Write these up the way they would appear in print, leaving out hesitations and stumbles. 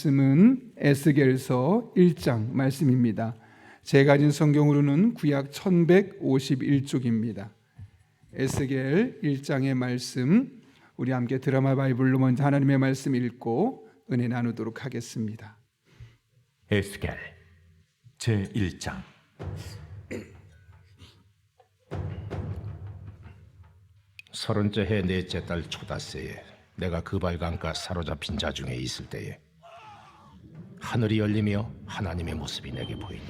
말씀은 에스겔서 1장 말씀입니다. 제가 가진 성경으로는 구약 1151쪽입니다. 에스겔 1장의 말씀, 우리 함께 드라마 바이블로 먼저 하나님의 말씀 읽고 은혜 나누도록 하겠습니다. 에스겔 제1장. 서른째 해 넷째 달 초닷새에 내가 그발강가 사로잡힌 자 중에 있을 때에 하늘이 열리며 하나님의 모습이 내게 보이니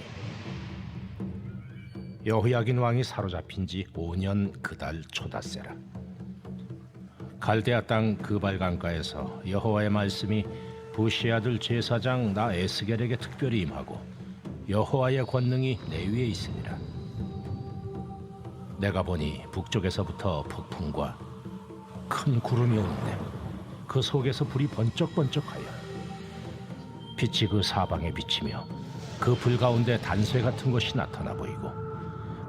여호야긴 왕이 사로잡힌 지 5년 그 달 초닷새라. 갈대아 땅 그발강가에서 여호와의 말씀이 부시 아들 제사장 나 에스겔에게 특별히 임하고 여호와의 권능이 내 위에 있으니라. 내가 보니 북쪽에서부터 폭풍과 큰 구름이 오는데 그 속에서 불이 번쩍번쩍하여 빛이 그 사방에 비치며 그 불 가운데 단쇠 같은 것이 나타나 보이고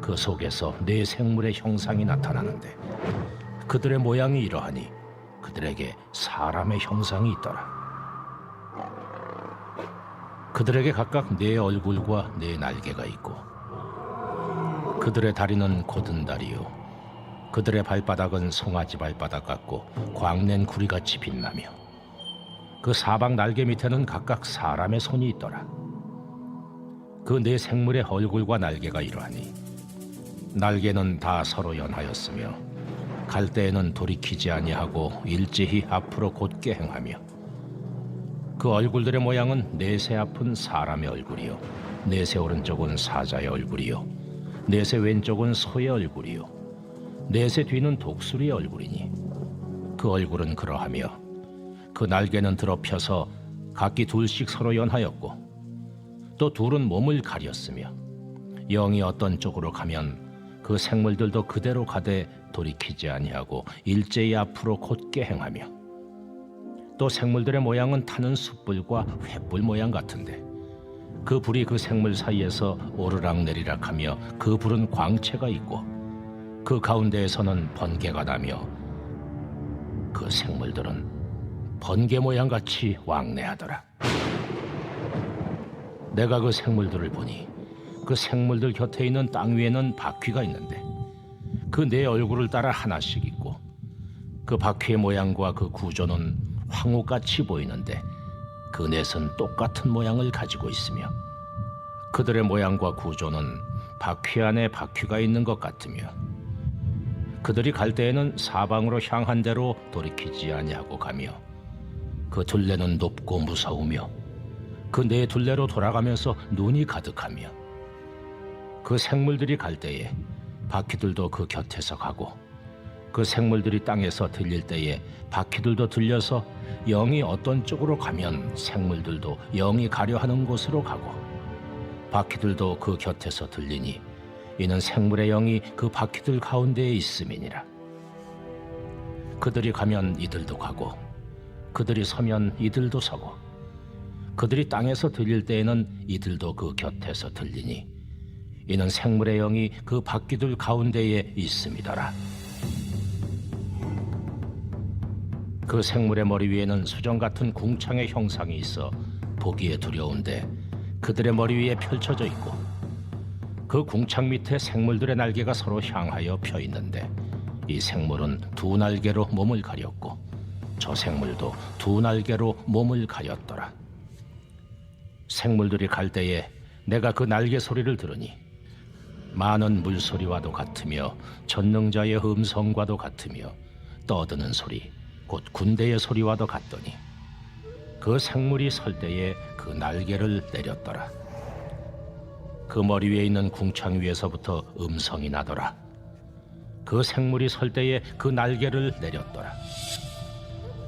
그 속에서 네 생물의 형상이 나타나는데 그들의 모양이 이러하니 그들에게 사람의 형상이 있더라. 그들에게 각각 네 얼굴과 네 날개가 있고 그들의 다리는 곧은 다리요 그들의 발바닥은 송아지 발바닥 같고 광낸 구리같이 빛나며 그 사방 날개 밑에는 각각 사람의 손이 있더라. 그 네 생물의 얼굴과 날개가 이러하니 날개는 다 서로 연하였으며 갈대에는 돌이키지 아니하고 일제히 앞으로 곧게 행하며 그 얼굴들의 모양은 넷의 앞은 사람의 얼굴이요 넷의 오른쪽은 사자의 얼굴이요 넷의 왼쪽은 소의 얼굴이요 넷의 뒤는 독수리의 얼굴이니 그 얼굴은 그러하며 그 날개는 들어 펴서 각기 둘씩 서로 연하였고 또 둘은 몸을 가렸으며 영이 어떤 쪽으로 가면 그 생물들도 그대로 가되 돌이키지 아니하고 일제히 앞으로 곧게 행하며 또 생물들의 모양은 타는 숯불과 횃불 모양 같은데 그 불이 그 생물 사이에서 오르락내리락 하며 그 불은 광채가 있고 그 가운데에서는 번개가 나며 그 생물들은 번개 모양같이 왕래하더라. 내가 그 생물들을 보니 그 생물들 곁에 있는 땅 위에는 바퀴가 있는데 그 네 얼굴을 따라 하나씩 있고 그 바퀴의 모양과 그 구조는 황후같이 보이는데 그 넷은 똑같은 모양을 가지고 있으며 그들의 모양과 구조는 바퀴 안에 바퀴가 있는 것 같으며 그들이 갈 때에는 사방으로 향한 대로 돌이키지 아니하고 가며 그 둘레는 높고 무서우며 그 네 둘레로 돌아가면서 눈이 가득하며 그 생물들이 갈 때에 바퀴들도 그 곁에서 가고 그 생물들이 땅에서 들릴 때에 바퀴들도 들려서 영이 어떤 쪽으로 가면 생물들도 영이 가려 하는 곳으로 가고 바퀴들도 그 곁에서 들리니 이는 생물의 영이 그 바퀴들 가운데에 있음이니라. 그들이 가면 이들도 가고 그들이 서면 이들도 서고 그들이 땅에서 들릴 때에는 이들도 그 곁에서 들리니 이는 생물의 영이 그 바퀴들 가운데에 있음이더라. 그 생물의 머리 위에는 수정 같은 궁창의 형상이 있어 보기에 두려운데 그들의 머리 위에 펼쳐져 있고 그 궁창 밑에 생물들의 날개가 서로 향하여 펴 있는데 이 생물은 두 날개로 몸을 가렸고 저 생물도 두 날개로 몸을 가렸더라. 생물들이 갈 때에 내가 그 날개 소리를 들으니 많은 물소리와도 같으며 전능자의 음성과도 같으며 떠드는 소리 곧 군대의 소리와도 같더니 그 생물이 설 때에 그 날개를 내렸더라. 그 머리 위에 있는 궁창 위에서부터 음성이 나더라. 그 생물이 설 때에 그 날개를 내렸더라.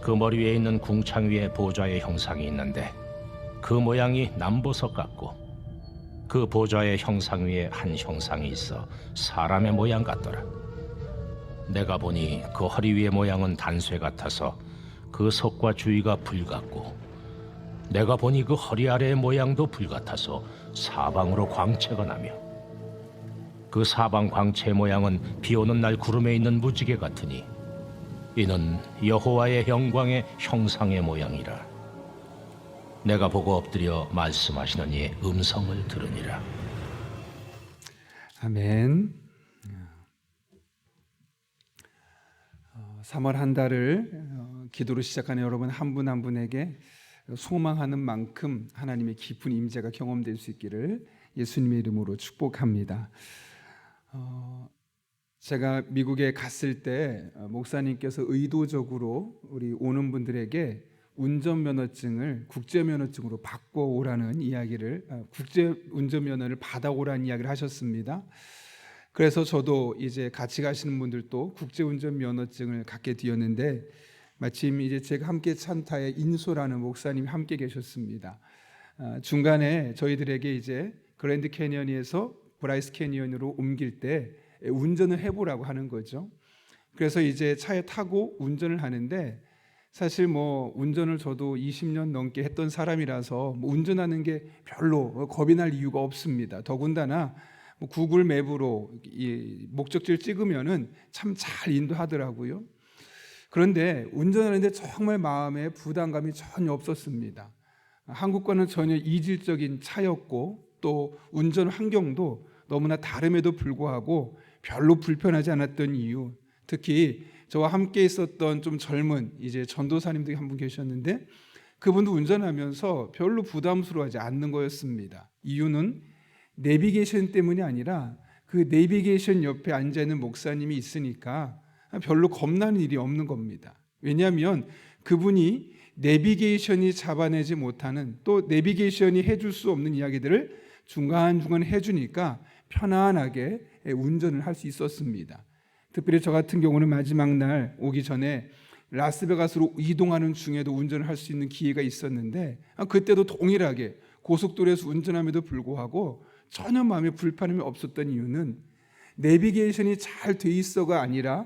그 머리 위에 있는 궁창 위에 보좌의 형상이 있는데 그 모양이 남보석 같고 그 보좌의 형상 위에 한 형상이 있어 사람의 모양 같더라. 내가 보니 그 허리 위의 모양은 단쇠 같아서 그 속과 주위가 불 같고 내가 보니 그 허리 아래의 모양도 불 같아서 사방으로 광채가 나며 그 사방 광채의 모양은 비 오는 날 구름에 있는 무지개 같으니 이는 여호와의 영광의 형상의 모양이라. 내가 보고 엎드려 말씀하시는 이의 음성을 들으니라. 아멘. 3월 한 달을 기도로 시작하는 여러분 한 분 한 분에게 소망하는 만큼 하나님의 깊은 임재가 경험될 수 있기를 예수님의 이름으로 축복합니다. 제가 미국에 갔을 때 목사님께서 의도적으로 우리 오는 분들에게 운전면허증을 국제면허증으로 바꿔오라는 이야기를, 국제운전면허를 받아오라는 이야기를 하셨습니다. 그래서 저도 이제 같이 가시는 분들도 국제운전면허증을 갖게 되었는데, 마침 이제 제가 함께 찬타에 인소라는 목사님이 함께 계셨습니다. 중간에 저희들에게 이제 그랜드 캐니언에서 브라이스 캐니언으로 옮길 때 운전을 해보라고 하는 거죠. 그래서 이제 차에 타고 운전을 하는데, 사실 뭐 운전을 저도 20년 넘게 했던 사람이라서 뭐 운전하는 게 별로 겁이 날 이유가 없습니다. 더군다나 뭐 구글 맵으로 이 목적지를 찍으면은 참 잘 인도하더라고요. 그런데 운전하는데 정말 마음에 부담감이 전혀 없었습니다. 한국과는 전혀 이질적인 차였고, 또 운전 환경도 너무나 다름에도 불구하고 별로 불편하지 않았던 이유, 특히 저와 함께 있었던 좀 젊은 이제 전도사님들이 한 분 계셨는데, 그분도 운전하면서 별로 부담스러워하지 않는 거였습니다. 이유는 내비게이션 때문이 아니라 그 내비게이션 옆에 앉아있는 목사님이 있으니까 별로 겁나는 일이 없는 겁니다. 왜냐하면 그분이 내비게이션이 잡아내지 못하는, 또 내비게이션이 해줄 수 없는 이야기들을 중간중간 해주니까 편안하게 운전을 할 수 있었습니다. 특별히 저 같은 경우는 마지막 날 오기 전에 라스베가스로 이동하는 중에도 운전을 할 수 있는 기회가 있었는데, 그때도 동일하게 고속도로에서 운전함에도 불구하고 전혀 마음에 불편함이 없었던 이유는 내비게이션이 잘 돼 있어가 아니라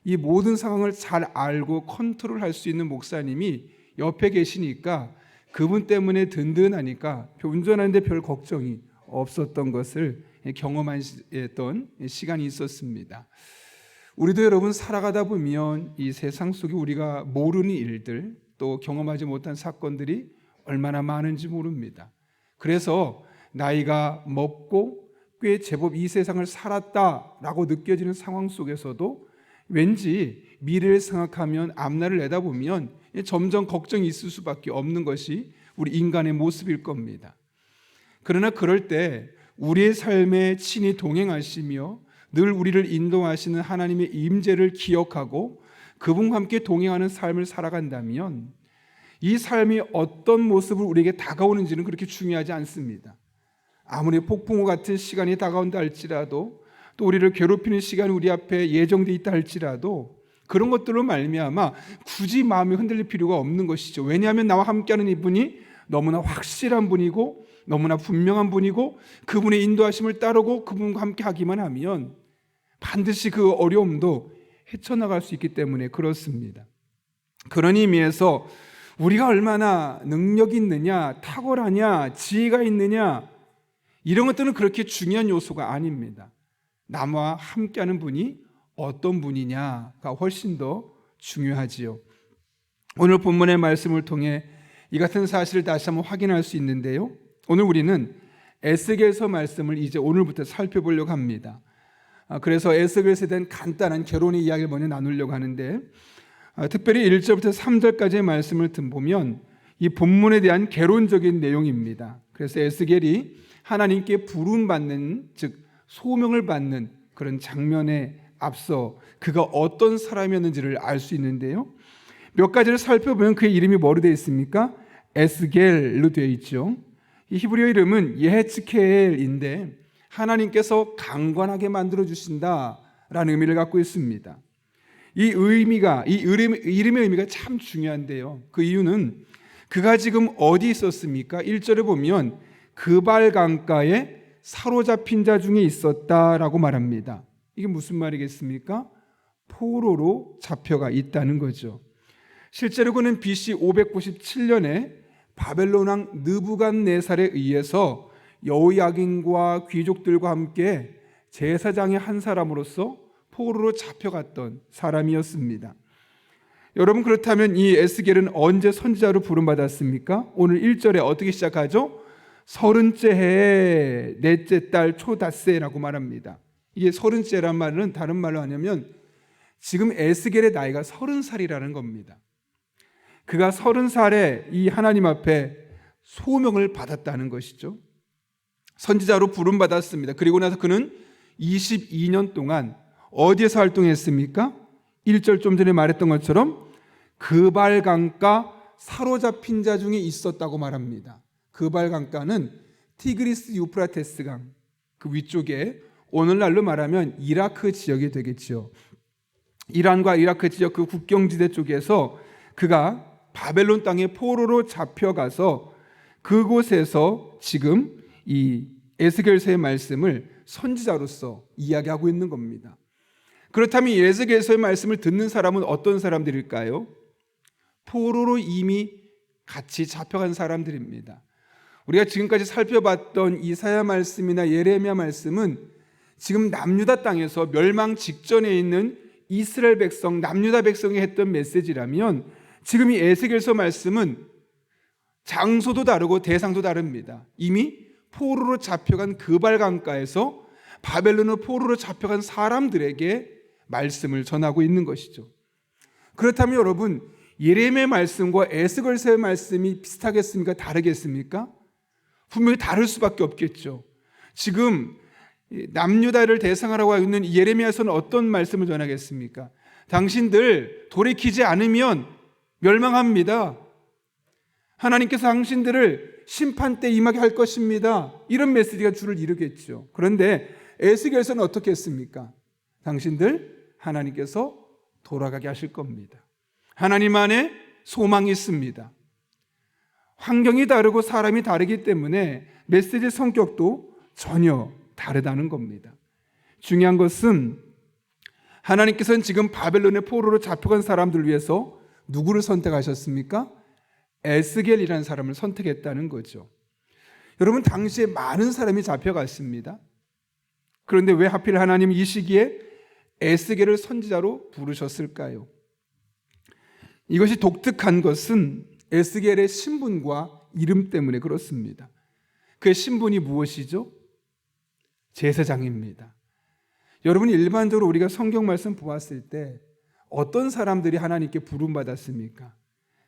이 모든 상황을 잘 알고 컨트롤할 수 있는 목사님이 옆에 계시니까, 그분 때문에 든든하니까 운전하는데 별 걱정이 없었던 것을 경험했던 시간이 있었습니다. 우리도 여러분 살아가다 보면 이 세상 속에 우리가 모르는 일들, 또 경험하지 못한 사건들이 얼마나 많은지 모릅니다. 그래서 나이가 먹고 꽤 제법 이 세상을 살았다라고 느껴지는 상황 속에서도 왠지 미래를 생각하면, 앞날을 내다보면 점점 걱정이 있을 수밖에 없는 것이 우리 인간의 모습일 겁니다. 그러나 그럴 때 우리의 삶에 친히 동행하시며 늘 우리를 인도하시는 하나님의 임재를 기억하고 그분과 함께 동행하는 삶을 살아간다면, 이 삶이 어떤 모습으로 우리에게 다가오는지는 그렇게 중요하지 않습니다. 아무리 폭풍우 같은 시간이 다가온다 할지라도, 또 우리를 괴롭히는 시간이 우리 앞에 예정돼 있다 할지라도, 그런 것들로 말미암아 굳이 마음이 흔들릴 필요가 없는 것이죠. 왜냐하면 나와 함께하는 이분이 너무나 확실한 분이고 너무나 분명한 분이고, 그분의 인도하심을 따르고 그분과 함께 하기만 하면 반드시 그 어려움도 헤쳐나갈 수 있기 때문에 그렇습니다. 그런 의미에서 우리가 얼마나 능력이 있느냐, 탁월하냐, 지혜가 있느냐, 이런 것들은 그렇게 중요한 요소가 아닙니다. 나와 함께하는 분이 어떤 분이냐가 훨씬 더 중요하지요. 오늘 본문의 말씀을 통해 이 같은 사실을 다시 한번 확인할 수 있는데요, 오늘 우리는 에스겔서 말씀을 이제 오늘부터 살펴보려고 합니다. 그래서 에스겔서에 대한 간단한 결론의 이야기를 먼저 나누려고 하는데, 특별히 1절부터 3절까지의 말씀을 보면 이 본문에 대한 개론적인 내용입니다. 그래서 에스겔이 하나님께 부름받는, 즉 소명을 받는 그런 장면에 앞서 그가 어떤 사람이었는지를 알 수 있는데요, 몇 가지를 살펴보면 그의 이름이 뭐로 되어 있습니까? 에스겔로 되어 있죠. 이 히브리어 이름은 예헤츠케엘인데 하나님께서 강건하게 만들어 주신다라는 의미를 갖고 있습니다. 이 이름의 의미가 참 중요한데요, 그 이유는 그가 지금 어디 있었습니까? 1절에 보면 그발 강가에 사로잡힌 자 중에 있었다라고 말합니다. 이게 무슨 말이겠습니까? 포로로 잡혀가 있다는 거죠. 실제로 그는 BC 597년에 바벨론 왕 느부갓네살에 의해서 여호야긴과 귀족들과 함께 제사장의 한 사람으로서 포로로 잡혀갔던 사람이었습니다. 여러분, 그렇다면 이 에스겔은 언제 선지자로 부름받았습니까? 오늘 1절에 어떻게 시작하죠? 30째 해에 넷째 달 초닷새라고 말합니다. 이게 30째란 말은 다른 말로 하냐면 지금 에스겔의 나이가 30살이라는 겁니다. 그가 30살에 이 하나님 앞에 소명을 받았다는 것이죠. 선지자로 부름받았습니다. 그리고 나서 그는 22년 동안 어디에서 활동했습니까? 1절 좀 전에 말했던 것처럼 그발 강가 사로잡힌 자 중에 있었다고 말합니다. 그발 강가는 티그리스 유프라테스 강 그 위쪽에 오늘날로 말하면 이라크 지역이 되겠죠. 이란과 이라크 지역 그 국경지대 쪽에서 그가 바벨론 땅에 포로로 잡혀가서 그곳에서 지금 이 에스겔서의 말씀을 선지자로서 이야기하고 있는 겁니다. 그렇다면 이 에스겔서의 말씀을 듣는 사람은 어떤 사람들일까요? 포로로 이미 같이 잡혀간 사람들입니다. 우리가 지금까지 살펴봤던 이사야 말씀이나 예레미야 말씀은 지금 남유다 땅에서 멸망 직전에 있는 이스라엘 백성, 남유다 백성이 했던 메시지라면 지금 이 에스겔서 말씀은 장소도 다르고 대상도 다릅니다. 이미 포로로 잡혀간 그발 강가에서 바벨론의 포로로 잡혀간 사람들에게 말씀을 전하고 있는 것이죠. 그렇다면 여러분, 예레미야 말씀과 에스겔서의 말씀이 비슷하겠습니까? 다르겠습니까? 분명히 다를 수밖에 없겠죠. 지금 남유다를 대상으로 하고 있는 예레미야서는 어떤 말씀을 전하겠습니까? 당신들 돌이키지 않으면 멸망합니다. 하나님께서 당신들을 심판 때 임하게 할 것입니다. 이런 메시지가 주를 이루겠죠. 그런데 에스겔서는 어떻게 했습니까? 당신들 하나님께서 돌아가게 하실 겁니다. 하나님 안에 소망이 있습니다. 환경이 다르고 사람이 다르기 때문에 메시지 성격도 전혀 다르다는 겁니다. 중요한 것은 하나님께서는 지금 바벨론의 포로로 잡혀간 사람들을 위해서 누구를 선택하셨습니까? 에스겔이라는 사람을 선택했다는 거죠. 여러분, 당시에 많은 사람이 잡혀갔습니다. 그런데 왜 하필 하나님은 이 시기에 에스겔을 선지자로 부르셨을까요? 이것이 독특한 것은 에스겔의 신분과 이름 때문에 그렇습니다. 그의 신분이 무엇이죠? 제사장입니다. 여러분, 일반적으로 우리가 성경 말씀 보았을 때 어떤 사람들이 하나님께 부름받았습니까?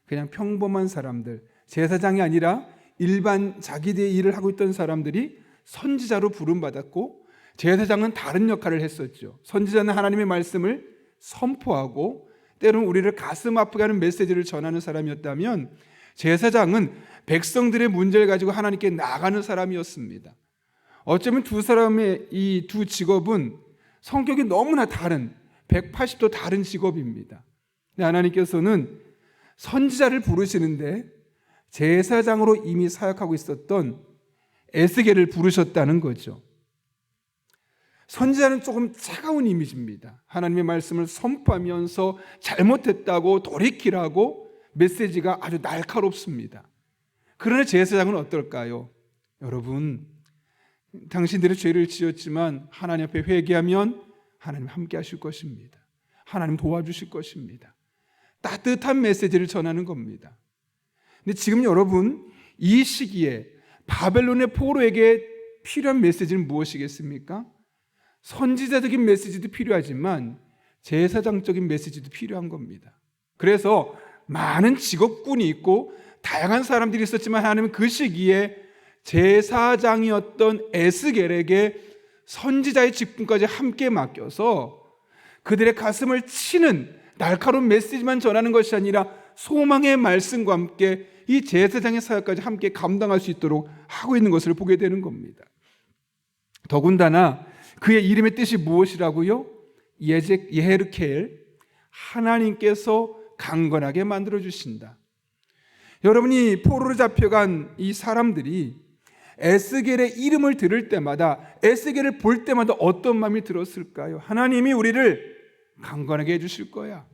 그냥 평범한 사람들, 제사장이 아니라 일반 자기들의 일을 하고 있던 사람들이 선지자로 부름받았고, 제사장은 다른 역할을 했었죠. 선지자는 하나님의 말씀을 선포하고 때로는 우리를 가슴 아프게 하는 메시지를 전하는 사람이었다면, 제사장은 백성들의 문제를 가지고 하나님께 나아가는 사람이었습니다. 어쩌면 두 사람의 이 두 직업은 성격이 너무나 다른 180도 다른 직업입니다. 근데 하나님께서는 선지자를 부르시는데 제사장으로 이미 사역하고 있었던 에스겔을 부르셨다는 거죠. 선지자는 조금 차가운 이미지입니다. 하나님의 말씀을 선포하면서 잘못했다고 돌이키라고 메시지가 아주 날카롭습니다. 그러나 제사장은 어떨까요? 여러분, 당신들이 죄를 지었지만 하나님 앞에 회개하면 하나님 함께 하실 것입니다. 하나님 도와주실 것입니다. 따뜻한 메시지를 전하는 겁니다. 근데 지금 여러분, 이 시기에 바벨론의 포로에게 필요한 메시지는 무엇이겠습니까? 선지자적인 메시지도 필요하지만 제사장적인 메시지도 필요한 겁니다. 그래서 많은 직업군이 있고 다양한 사람들이 있었지만 하나님은 그 시기에 제사장이었던 에스겔에게 선지자의 직분까지 함께 맡겨서 그들의 가슴을 치는 날카로운 메시지만 전하는 것이 아니라 소망의 말씀과 함께 이 제사장의 사역까지 함께 감당할 수 있도록 하고 있는 것을 보게 되는 겁니다. 더군다나 그의 이름의 뜻이 무엇이라고요? 예헤르켈, 하나님께서 강건하게 만들어주신다. 여러분이 포로로 잡혀간 이 사람들이 에스겔의 이름을 들을 때마다, 에스겔을 볼 때마다 어떤 마음이 들었을까요? 하나님이 우리를 강건하게 해주실 거야,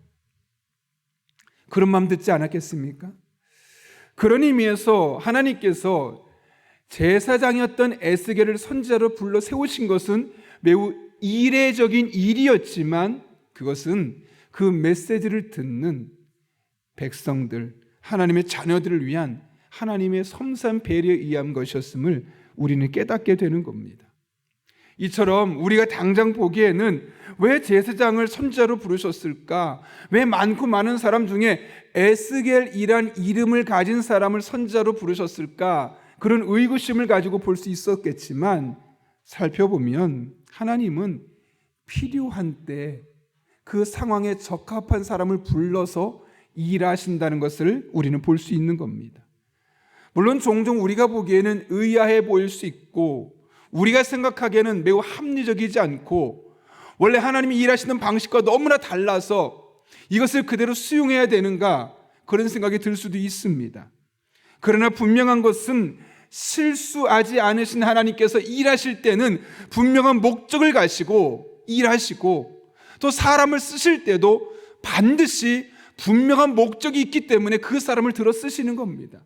그런 마음 듣지 않았겠습니까? 그런 의미에서 하나님께서 제사장이었던 에스겔을 선지자로 불러 세우신 것은 매우 이례적인 일이었지만 그것은 그 메시지를 듣는 백성들, 하나님의 자녀들을 위한 하나님의 섬세한 배려에 의한 것이었음을 우리는 깨닫게 되는 겁니다. 이처럼 우리가 당장 보기에는 왜 제사장을 선지자로 부르셨을까? 왜 많고 많은 사람 중에 에스겔이란 이름을 가진 사람을 선지자로 부르셨을까? 그런 의구심을 가지고 볼 수 있었겠지만 살펴보면 하나님은 필요한 때 그 상황에 적합한 사람을 불러서 일하신다는 것을 우리는 볼 수 있는 겁니다. 물론 종종 우리가 보기에는 의아해 보일 수 있고 우리가 생각하기에는 매우 합리적이지 않고 원래 하나님이 일하시는 방식과 너무나 달라서 이것을 그대로 수용해야 되는가 그런 생각이 들 수도 있습니다. 그러나 분명한 것은 실수하지 않으신 하나님께서 일하실 때는 분명한 목적을 가시고 일하시고 또 사람을 쓰실 때도 반드시 분명한 목적이 있기 때문에 그 사람을 들어 쓰시는 겁니다.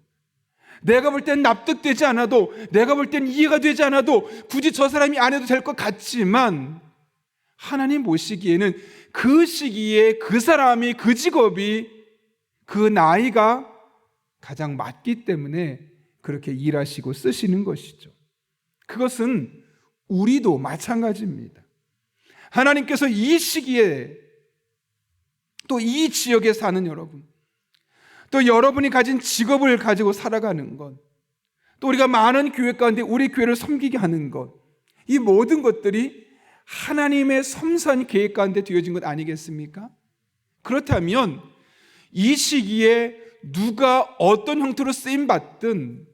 내가 볼 땐 납득되지 않아도, 내가 볼 땐 이해가 되지 않아도 굳이 저 사람이 안 해도 될 것 같지만 하나님 보시기에는 그 시기에 그 사람이, 그 직업이, 그 나이가 가장 맞기 때문에 그렇게 일하시고 쓰시는 것이죠. 그것은 우리도 마찬가지입니다. 하나님께서 이 시기에 또 이 지역에 사는 여러분, 또 여러분이 가진 직업을 가지고 살아가는 것, 또 우리가 많은 교회 가운데 우리 교회를 섬기게 하는 것, 이 모든 것들이 하나님의 섬세한 계획 가운데 되어진 것 아니겠습니까? 그렇다면 이 시기에 누가 어떤 형태로 쓰임받든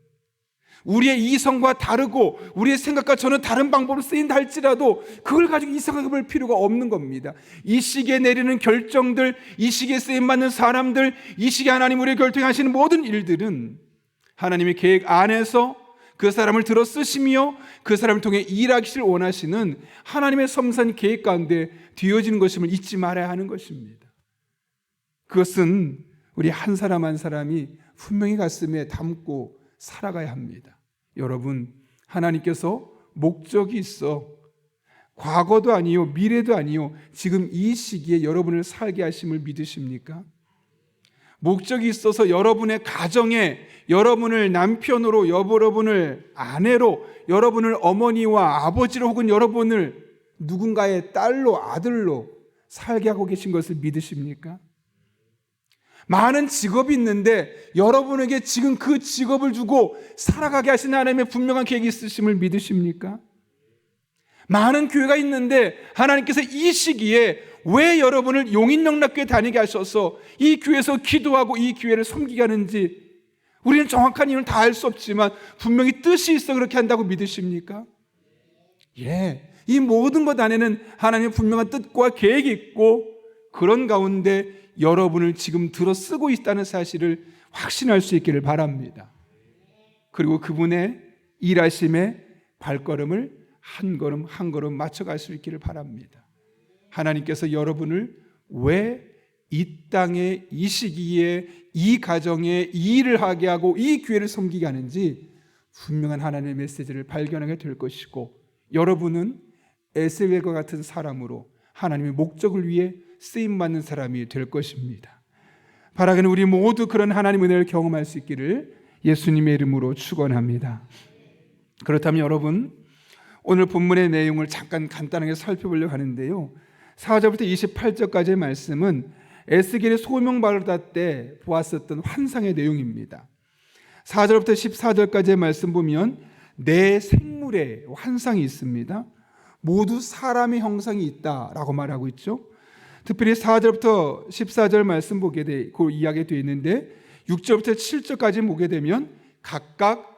우리의 이성과 다르고 우리의 생각과 전혀 다른 방법으로 쓰인다 할지라도 그걸 가지고 이상하게 볼 필요가 없는 겁니다. 이 시기에 내리는 결정들, 이 시기에 쓰임받는 사람들, 이 시기에 하나님 우리의 결정하시는 모든 일들은 하나님의 계획 안에서 그 사람을 들어 쓰시며 그 사람을 통해 일하기를 원하시는 하나님의 섬세한 계획 가운데 되어지는 것임을 잊지 말아야 하는 것입니다. 그것은 우리 한 사람 한 사람이 분명히 가슴에 담고 살아가야 합니다. 여러분, 하나님께서 목적이 있어 과거도 아니요 미래도 아니요 지금 이 시기에 여러분을 살게 하심을 믿으십니까? 목적이 있어서 여러분의 가정에 여러분을 남편으로, 여러분을 아내로, 여러분을 어머니와 아버지로 혹은 여러분을 누군가의 딸로, 아들로 살게 하고 계신 것을 믿으십니까? 많은 직업이 있는데 여러분에게 지금 그 직업을 주고 살아가게 하신 하나님의 분명한 계획이 있으심을 믿으십니까? 많은 교회가 있는데 하나님께서 이 시기에 왜 여러분을 용인영락교회 다니게 하셔서 이 교회에서 기도하고 이 교회를 섬기게 하는지 우리는 정확한 이유는 다 알 수 없지만 분명히 뜻이 있어 그렇게 한다고 믿으십니까? 예, 이 모든 것 안에는 하나님의 분명한 뜻과 계획이 있고 그런 가운데 여러분을 지금 들어 쓰고 있다는 사실을 확신할 수 있기를 바랍니다. 그리고 그분의 일하심의 발걸음을 한 걸음 한 걸음 맞춰갈 수 있기를 바랍니다. 하나님께서 여러분을 왜 이 땅에 이 시기에 이 가정에 이 일을 하게 하고 이 교회를 섬기게 하는지 분명한 하나님의 메시지를 발견하게 될 것이고 여러분은 에스겔과 같은 사람으로 하나님의 목적을 위해 쓰임받는 사람이 될 것입니다. 바라기는 우리 모두 그런 하나님의 은혜를 경험할 수 있기를 예수님의 이름으로 축원합니다. 그렇다면 여러분, 오늘 본문의 내용을 잠깐 간단하게 살펴보려고 하는데요, 4절부터 28절까지의 말씀은 에스겔이 소명받을 때 보았었던 환상의 내용입니다. 4절부터 14절까지의 말씀 보면 네 생물의 환상이 있습니다. 모두 사람의 형상이 있다라고 말하고 있죠. 특별히 4절부터 14절 말씀 보게 그 이야기 되어 있는데 6절부터 7절까지 보게 되면 각각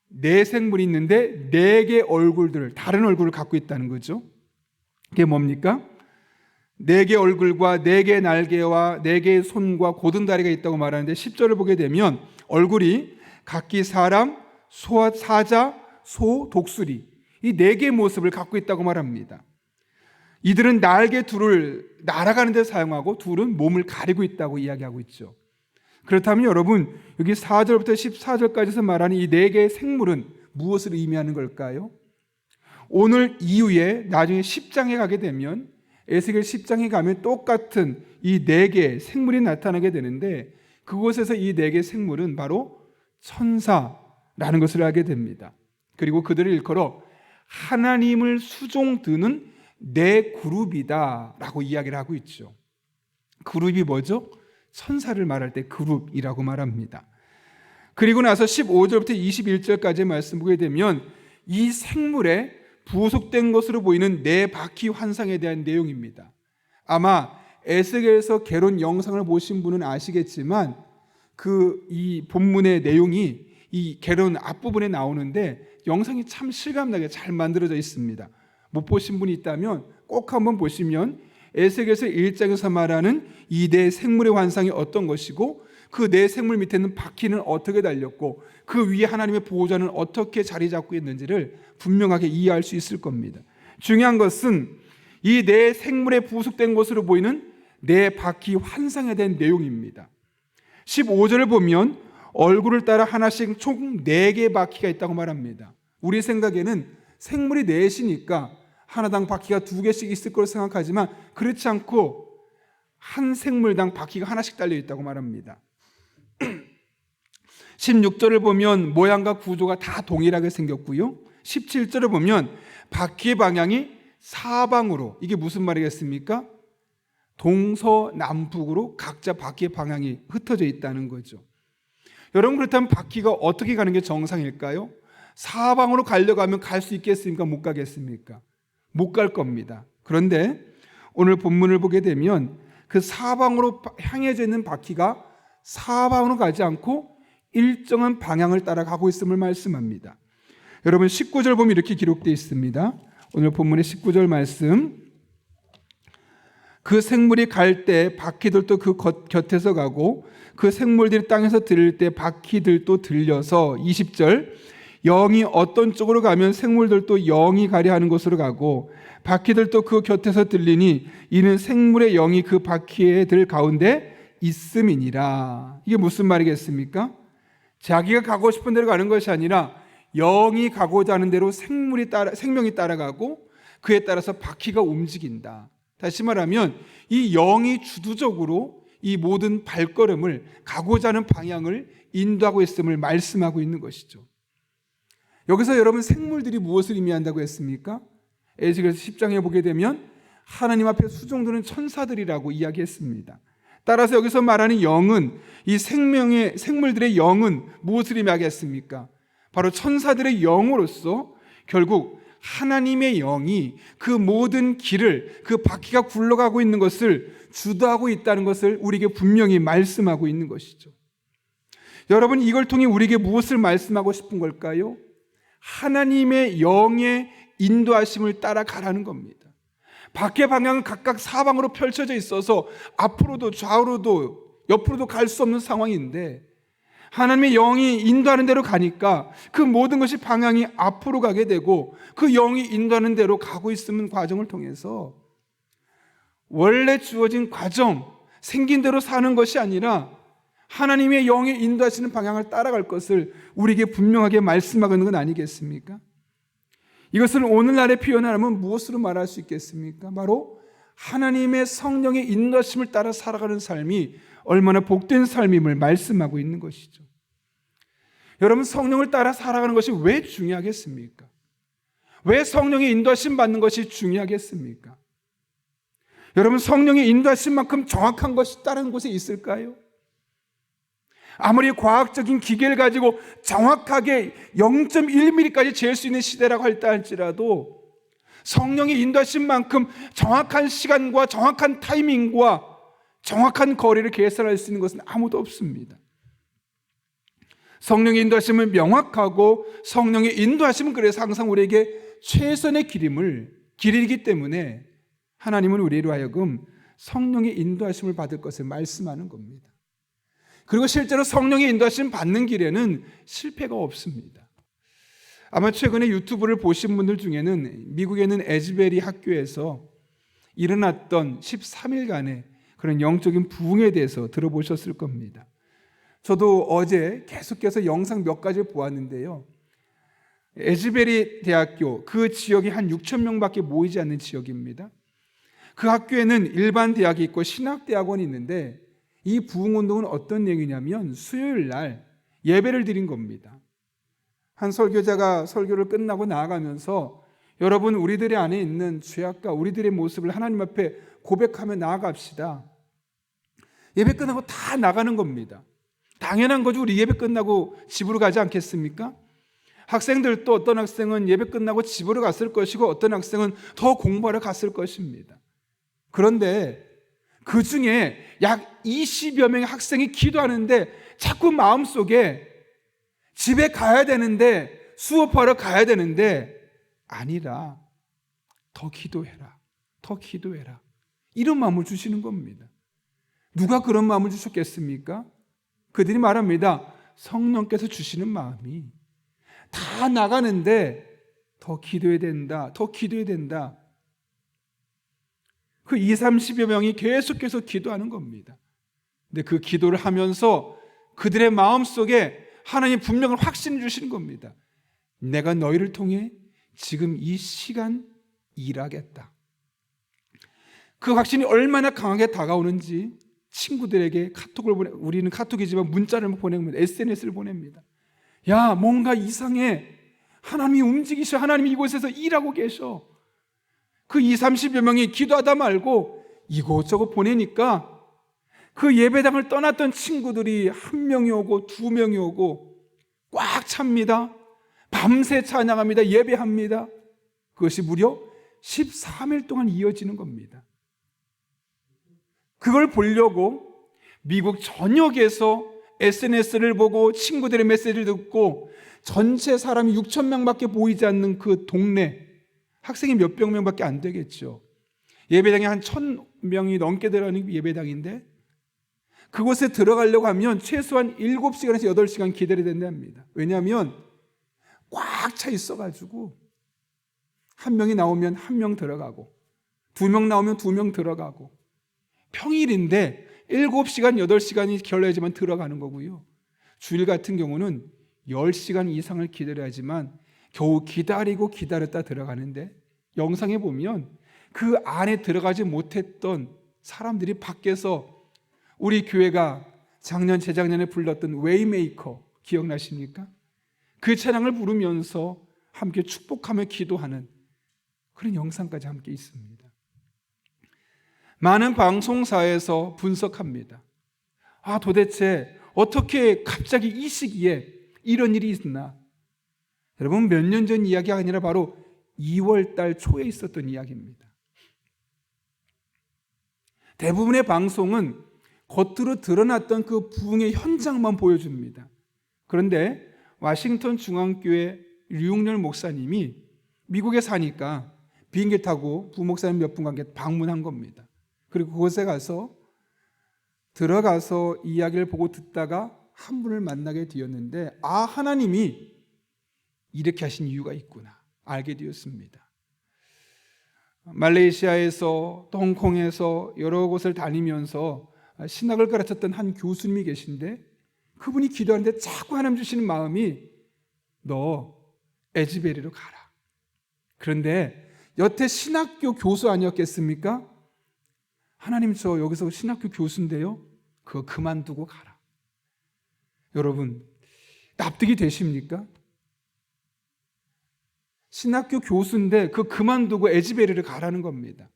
네 생물이 있는데 네 개의 얼굴들, 다른 얼굴을 갖고 있다는 거죠. 그게 뭡니까? 네 개의 얼굴과 네 개의 날개와 네 개의 손과 고든다리가 있다고 말하는데 10절을 보게 되면 얼굴이 각기 사람, 소, 사자, 소, 독수리 이 네 개의 모습을 갖고 있다고 말합니다. 이들은 날개 둘을 날아가는 데 사용하고 둘은 몸을 가리고 있다고 이야기하고 있죠. 그렇다면 여러분, 여기 4절부터 14절까지서 말하는 이 네 개의 생물은 무엇을 의미하는 걸까요? 오늘 이후에 나중에 10장에 가게 되면 에스겔 10장에 가면 똑같은 이 네 개의 생물이 나타나게 되는데 그곳에서 이 네 개 생물은 바로 천사라는 것을 알게 됩니다. 그리고 그들을 일컬어 하나님을 수종드는 네 그룹이다 라고 이야기를 하고 있죠. 그룹이 뭐죠? 천사를 말할 때 그룹이라고 말합니다. 그리고 나서 15절부터 21절까지 말씀 보게 되면 이 생물에 부속된 것으로 보이는 네 바퀴 환상에 대한 내용입니다. 아마 에스겔서 개론 영상을 보신 분은 아시겠지만 이 본문의 내용이 이 개론 앞부분에 나오는데 영상이 참 실감나게 잘 만들어져 있습니다. 못 보신 분이 있다면 꼭 한번 보시면 에스겔서 1장에서 말하는 이 네 생물의 환상이 어떤 것이고 그 네 생물 밑에는 바퀴는 어떻게 달렸고 그 위에 하나님의 보호자는 어떻게 자리 잡고 있는지를 분명하게 이해할 수 있을 겁니다. 중요한 것은 이 네 생물에 부속된 것으로 보이는 네 바퀴 환상에 대한 내용입니다. 15절을 보면 얼굴을 따라 하나씩 총 4개 바퀴가 있다고 말합니다. 우리 생각에는 생물이 넷이니까 하나당 바퀴가 2개씩 있을 거로 생각하지만 그렇지 않고 한 생물당 바퀴가 하나씩 달려 있다고 말합니다. 16절을 보면 모양과 구조가 다 동일하게 생겼고요. 17절을 보면 바퀴의 방향이 사방으로, 이게 무슨 말이겠습니까? 동서남북으로 각자 바퀴의 방향이 흩어져 있다는 거죠. 여러분, 그렇다면 바퀴가 어떻게 가는 게 정상일까요? 사방으로 가려고 하면 갈 수 있겠습니까? 못 가겠습니까? 못 갈 겁니다. 그런데 오늘 본문을 보게 되면 그 사방으로 향해져 있는 바퀴가 사방으로 가지 않고 일정한 방향을 따라가고 있음을 말씀합니다. 여러분 19절 보면 이렇게 기록되어 있습니다. 오늘 본문의 19절 말씀, 그 생물이 갈 때 바퀴들도 그 곁에서 가고 그 생물들이 땅에서 들릴 때 바퀴들도 들려서 20절, 영이 어떤 쪽으로 가면 생물들도 영이 가려 하는 곳으로 가고 바퀴들도 그 곁에서 들리니 이는 생물의 영이 그 바퀴들 가운데 있음이니라. 이게 무슨 말이겠습니까? 자기가 가고 싶은 대로 가는 것이 아니라 영이 가고자 하는 대로 생명이 따라가고 그에 따라서 바퀴가 움직인다. 다시 말하면 이 영이 주도적으로 이 모든 발걸음을 가고자 하는 방향을 인도하고 있음을 말씀하고 있는 것이죠. 여기서 여러분 생물들이 무엇을 의미한다고 했습니까? 에스겔서 10장에 보게 되면 하나님 앞에 수종드는 천사들이라고 이야기했습니다. 따라서 여기서 말하는 영은, 이 생물들의 영은 무엇을 의미하겠습니까? 바로 천사들의 영으로서 결국 하나님의 영이 그 모든 길을, 그 바퀴가 굴러가고 있는 것을 주도하고 있다는 것을 우리에게 분명히 말씀하고 있는 것이죠. 여러분, 이걸 통해 우리에게 무엇을 말씀하고 싶은 걸까요? 하나님의 영의 인도하심을 따라가라는 겁니다. 바퀴의 방향은 각각 사방으로 펼쳐져 있어서 앞으로도 좌우로도 옆으로도 갈 수 없는 상황인데 하나님의 영이 인도하는 대로 가니까 그 모든 것이 방향이 앞으로 가게 되고 그 영이 인도하는 대로 가고 있는 과정을 통해서 원래 주어진 과정, 생긴 대로 사는 것이 아니라 하나님의 영이 인도하시는 방향을 따라갈 것을 우리에게 분명하게 말씀하고 있는 건 아니겠습니까? 이것을 오늘날에 표현하면 무엇으로 말할 수 있겠습니까? 바로 하나님의 성령의 인도하심을 따라 살아가는 삶이 얼마나 복된 삶임을 말씀하고 있는 것이죠. 여러분, 성령을 따라 살아가는 것이 왜 중요하겠습니까? 왜 성령의 인도하심 받는 것이 중요하겠습니까? 여러분, 성령의 인도하심 만큼 정확한 것이 다른 곳에 있을까요? 아무리 과학적인 기계를 가지고 정확하게 0.1mm까지 잴 수 있는 시대라고 할지라도 성령의 인도하신 만큼 정확한 시간과 정확한 타이밍과 정확한 거리를 계산할 수 있는 것은 아무도 없습니다. 성령의 인도하심은 명확하고 성령의 인도하심은 그래서 항상 우리에게 최선의 길이기 때문에 하나님은 우리로 하여금 성령의 인도하심을 받을 것을 말씀하는 겁니다. 그리고 실제로 성령의 인도하심 받는 길에는 실패가 없습니다. 아마 최근에 유튜브를 보신 분들 중에는 미국에 있는 에즈베리 학교에서 일어났던 13일간의 그런 영적인 부흥에 대해서 들어보셨을 겁니다. 저도 어제 계속해서 영상 몇 가지를 보았는데요. 에즈베리 대학교, 그 지역이 한 6천 명밖에 모이지 않는 지역입니다. 그 학교에는 일반 대학이 있고 신학대학원이 있는데 이 부흥운동은 어떤 내용이냐면 수요일 날 예배를 드린 겁니다. 한 설교자가 설교를 끝나고 나아가면서 여러분, 우리들의 안에 있는 죄악과 우리들의 모습을 하나님 앞에 고백하며 나아갑시다. 예배 끝나고 다 나가는 겁니다. 당연한 거죠. 우리 예배 끝나고 집으로 가지 않겠습니까? 학생들도 어떤 학생은 예배 끝나고 집으로 갔을 것이고 어떤 학생은 더 공부하러 갔을 것입니다. 그런데 그 중에 약 20여 명의 학생이 기도하는데 자꾸 마음속에 집에 가야 되는데, 수업하러 가야 되는데 아니라 더 기도해라, 더 기도해라, 이런 마음을 주시는 겁니다. 누가 그런 마음을 주셨겠습니까? 그들이 말합니다. 성령께서 주시는 마음이 다 나가는데 더 기도해야 된다, 더 기도해야 된다. 그 20, 30여 명이 계속해서 기도하는 겁니다. 근데 그 기도를 하면서 그들의 마음속에 하나님 분명한 확신을 주시는 겁니다. 내가 너희를 통해 지금 이 시간 일하겠다. 그 확신이 얼마나 강하게 다가오는지 친구들에게 카톡을 우리는 카톡이지만 문자를 보냅니다. SNS를 보냅니다. 야, 뭔가 이상해. 하나님이 움직이셔. 하나님이 이곳에서 일하고 계셔. 그 20, 30여 명이 기도하다 말고 이곳저곳 보내니까 그 예배당을 떠났던 친구들이 1명이 오고 2명이 오고 꽉 찹니다. 밤새 찬양합니다. 예배합니다. 그것이 무려 13일 동안 이어지는 겁니다. 그걸 보려고 미국 전역에서 SNS를 보고 친구들의 메시지를 듣고 전체 사람이 6천 명밖에 보이지 않는 그 동네, 학생이 몇백 명밖에 안 되겠죠. 예배당에 한 1,000명이 넘게 들어가는 예배당인데 그곳에 들어가려고 하면 최소한 7시간에서 8시간 기다려야 된답니다. 왜냐하면 꽉 차 있어가지고 1명이 나오면 1명 들어가고 2명 나오면 2명 들어가고, 평일인데 7시간, 8시간이 결례지만 들어가는 거고요. 주일 같은 경우는 10시간 이상을 기다려야지만 겨우 기다렸다 들어가는데, 영상에 보면 그 안에 들어가지 못했던 사람들이 밖에서 우리 교회가 작년, 재작년에 불렀던 웨이메이커 기억나십니까? 그 찬양을 부르면서 함께 축복하며 기도하는 그런 영상까지 함께 있습니다. 많은 방송사에서 분석합니다. 도대체 어떻게 갑자기 이 시기에 이런 일이 있나? 여러분, 몇 년 전 이야기가 아니라 바로 2월 달 초에 있었던 이야기입니다. 대부분의 방송은 겉으로 드러났던 그 부흥의 현장만 보여줍니다. 그런데 워싱턴 중앙교회 류용렬 목사님이 미국에 사니까 비행기 타고 부목사님 몇 분과 함께 방문한 겁니다. 그리고 그곳에 가서 들어가서 이야기를 보고 듣다가 한 분을 만나게 되었는데, 하나님이 이렇게 하신 이유가 있구나 알게 되었습니다. 말레이시아에서 또 홍콩에서 여러 곳을 다니면서 신학을 가르쳤던 한 교수님이 계신데, 그분이 기도하는데 자꾸 하나님 주시는 마음이 너 에즈베리로 가라. 그런데 여태 신학교 교수 아니었겠습니까? 하나님, 저 여기서 신학교 교수인데요, 그거 그만두고 가라. 여러분, 납득이 되십니까? 신학교 교수인데 그 그만두고 에즈베리를 가라는 겁니다.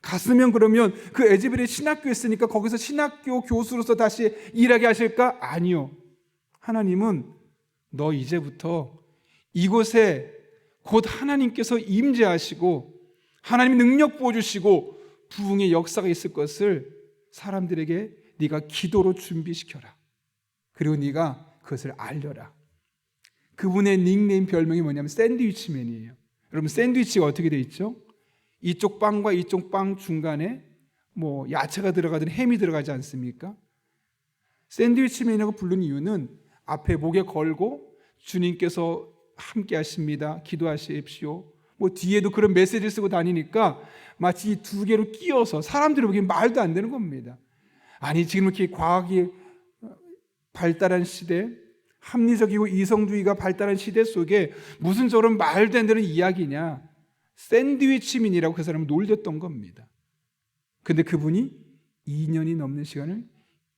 갔으면 그러면 그 에즈베리 신학교에 있으니까 거기서 신학교 교수로서 다시 일하게 하실까? 아니요. 하나님은 너 이제부터 이곳에 곧 하나님께서 임재하시고 하나님이 능력 부어주시고 부흥의 역사가 있을 것을 사람들에게 네가 기도로 준비시켜라. 그리고 네가 그것을 알려라. 그분의 닉네임 별명이 뭐냐면 샌드위치맨이에요. 여러분, 샌드위치가 어떻게 돼 있죠? 이쪽 빵과 이쪽 빵 중간에 야채가 들어가든 햄이 들어가지 않습니까? 샌드위치맨이라고 부른 이유는 앞에 목에 걸고 주님께서 함께 하십니다, 기도하십시오, 뒤에도 그런 메시지를 쓰고 다니니까 마치 이 두 개로 끼어서 사람들이 보기엔 말도 안 되는 겁니다. 아니, 지금 이렇게 과학이 발달한 시대, 합리적이고 이성주의가 발달한 시대 속에 무슨 저런 말도 안 되는 이야기냐, 샌드위치민이라고 그 사람을 놀렸던 겁니다. 근데 그분이 2년이 넘는 시간을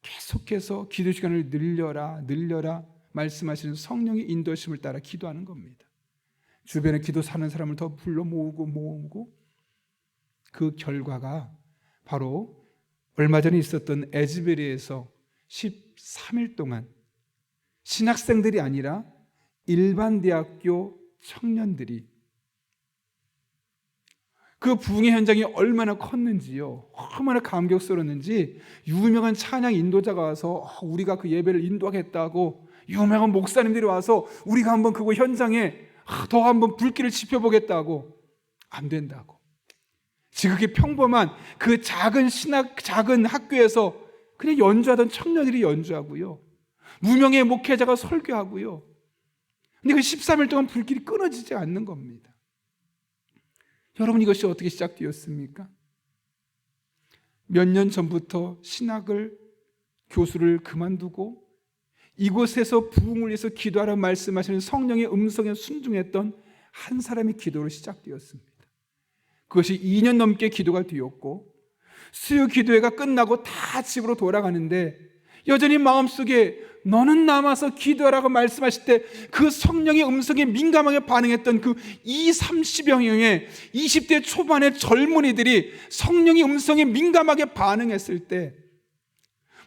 계속해서 기도 시간을 늘려라 말씀하시는 성령의 인도심을 따라 기도하는 겁니다. 주변에 기도 사는 사람을 더 불러 모으고 그 결과가 바로 얼마 전에 있었던 에즈베리에서 13일 동안 신학생들이 아니라 일반 대학교 청년들이 그 부흥의 현장이 얼마나 컸는지요, 얼마나 감격스러웠는지 유명한 찬양 인도자가 와서 우리가 그 예배를 인도하겠다고, 유명한 목사님들이 와서 우리가 한번 그거 현장에 더 한번 불길을 지펴보겠다고, 안 된다고. 지극히 평범한 그 작은 학교에서 그냥 연주하던 청년들이 연주하고요, 무명의 목회자가 설교하고요. 근데 그 13일 동안 불길이 끊어지지 않는 겁니다. 여러분, 이것이 어떻게 시작되었습니까? 몇 년 전부터 교수를 그만두고 이곳에서 부흥을 위해서 기도하라 말씀하시는 성령의 음성에 순종했던 한 사람의 기도로 시작되었습니다. 그것이 2년 넘게 기도가 되었고, 수요 기도회가 끝나고 다 집으로 돌아가는데 여전히 마음속에 너는 남아서 기도하라고 말씀하실 때 그 성령의 음성에 민감하게 반응했던 그 20-30여 명의 20대 초반의 젊은이들이 성령의 음성에 민감하게 반응했을 때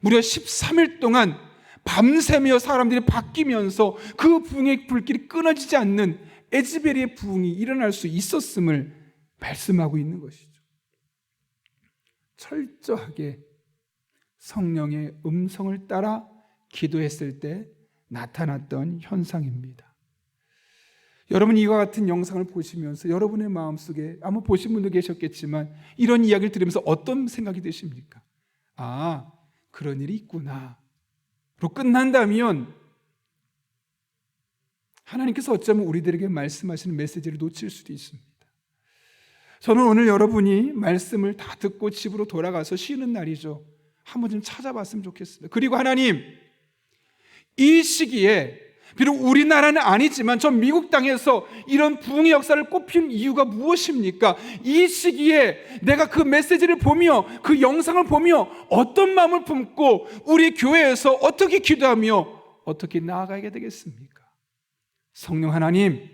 무려 13일 동안 밤새며 사람들이 바뀌면서 그 부흥의 불길이 끊어지지 않는 에즈베리의 부흥이 일어날 수 있었음을 말씀하고 있는 것이죠. 철저하게 성령의 음성을 따라 기도했을 때 나타났던 현상입니다. 여러분, 이와 같은 영상을 보시면서 여러분의 마음속에 아마 보신 분도 계셨겠지만 이런 이야기를 들으면서 어떤 생각이 드십니까? 아, 그런 일이 있구나 로 끝난다면 하나님께서 어쩌면 우리들에게 말씀하시는 메시지를 놓칠 수도 있습니다. 저는 오늘 여러분이 말씀을 다 듣고 집으로 돌아가서 쉬는 날이죠. 한번 좀 찾아봤으면 좋겠습니다. 그리고 하나님, 이 시기에 비록 우리나라는 아니지만 저 미국 땅에서 이런 부흥의 역사를 꽃피운 이유가 무엇입니까? 이 시기에 내가 그 메시지를 보며 그 영상을 보며 어떤 마음을 품고 우리 교회에서 어떻게 기도하며 어떻게 나아가야 되겠습니까? 성령 하나님,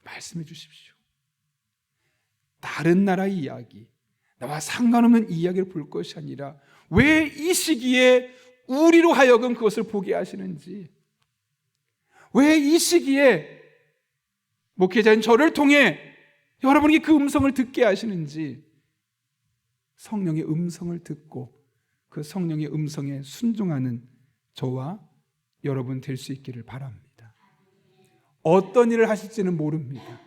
말씀해 주십시오. 다른 나라의 이야기, 나와 상관없는 이야기를 볼 것이 아니라 왜 이 시기에 우리로 하여금 그것을 보게 하시는지, 왜 이 시기에 목회자인 저를 통해 여러분에게 그 음성을 듣게 하시는지, 성령의 음성을 듣고 그 성령의 음성에 순종하는 저와 여러분 될 수 있기를 바랍니다. 어떤 일을 하실지는 모릅니다.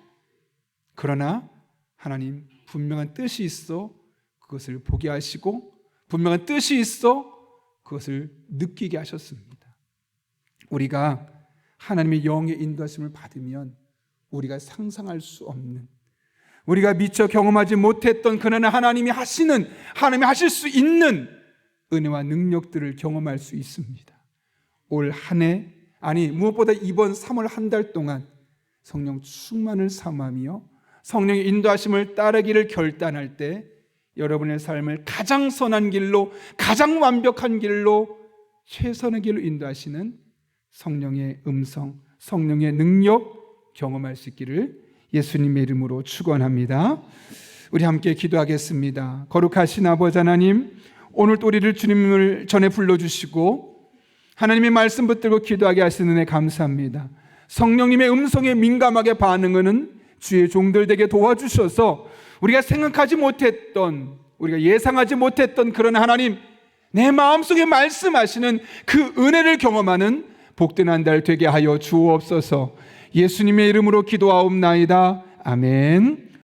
그러나 하나님 분명한 뜻이 있어 그것을 보게 하시고 분명한 뜻이 있어 그것을 느끼게 하셨습니다. 우리가 하나님의 영의 인도하심을 받으면 우리가 상상할 수 없는, 우리가 미처 경험하지 못했던 그러나 하나님이 하실 수 있는 은혜와 능력들을 경험할 수 있습니다. 올 한 해, 무엇보다 이번 3월 한 달 동안 성령 충만을 삼으며 성령의 인도하심을 따르기를 결단할 때 여러분의 삶을 가장 선한 길로, 가장 완벽한 길로, 최선의 길로 인도하시는 성령의 음성, 성령의 능력 경험할 수 있기를 예수님의 이름으로 축원합니다. 우리 함께 기도하겠습니다. 거룩하신 아버지 하나님, 오늘 또 우리를 주님을 전에 불러주시고 하나님의 말씀 붙들고 기도하게 하시는 은혜 감사합니다. 성령님의 음성에 민감하게 반응하는 주의 종들 되게 도와주셔서 우리가 생각하지 못했던, 우리가 예상하지 못했던 그런 하나님, 내 마음속에 말씀하시는 그 은혜를 경험하는 복된 한 달 되게 하여 주옵소서. 예수님의 이름으로 기도하옵나이다. 아멘.